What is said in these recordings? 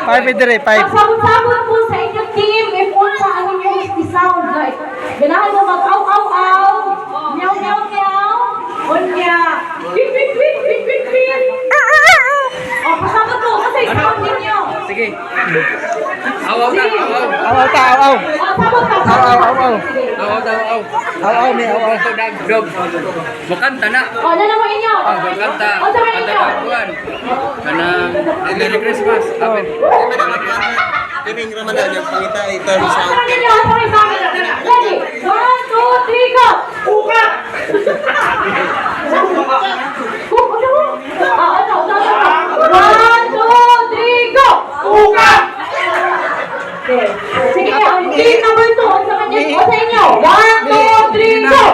Five dire, five. Sabot-sabot po sa inyong team if unsa ang inyong i-sound like. Ganahan mo mag-aw-aw-aw, meow-meow-meow, unya, pip-pip-pip-pip-pip-pip. O, pasabot mo kasi sound ninyo. Sige. Awaw na, awaw. Aw ta, aw. O, sabot ka, Aw, sabot aw, ka. aw. Sige. Awaw. Aw, may aw. Ito dog. Bukanta na. O, ano mo inyo? Bukanta. O, sa Kanta inyo. na buwan. Kanang Merry Christmas. Happy. Kiring Ramadan yung pangita ito O, sa sa inyo, sa inyo. Ready? 1, 2, 3, go! Uka! Sige, ang team number 2 sa kanya o sa inyo. 1, 2, 3, go!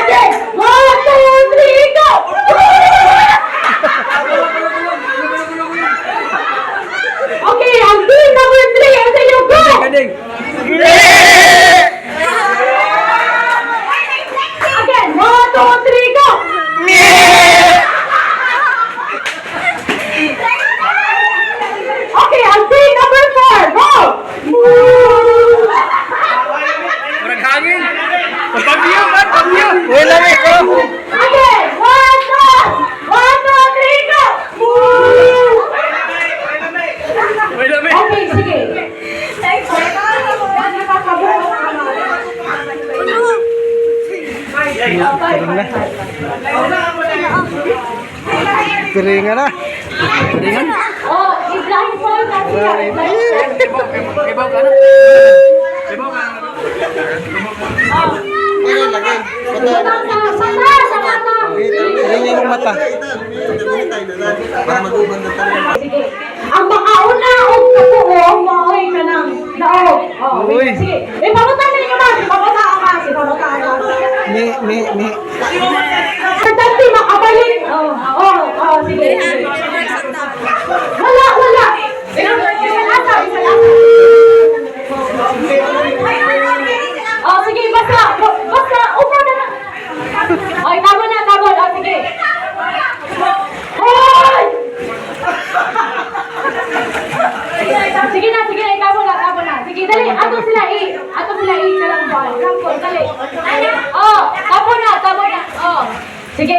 Again. 1, 2, 3, go! Okay, ang team number 3 o sa inyo, go! Galing. Again, 1, 2, 3, go! Okay, ang team number 4, go! Murag hangin. Pagpagyo, man. Pagpagyo. Uy, lami ko. Again, 1, 2, 3, go! Uy, lami. Okay, sige. Piringan na. Ringan. Oh, i-blindfold na siya. Ibaw ka na. Ibaw ka na. Kaya lagi. Piringin yung mata. Para mag-uban na tayo. Sige. Ang makauna o katuo, maoy ka ng daog. Oh, Uy. sige. Ipabutan ninyo mas. Ipabutan ang mas. Ipabutan ang mas. Ni. Importante makabalik. Oh, sige. Wala. Isa lata. Oh, sige, basta, upo na na. Oh, tabo na. Oh, sige. Hoy! Sige na, tabo na. Sige, dali, ato sila kalang ball. Dali. Oh, tabo na. Oh. Sige,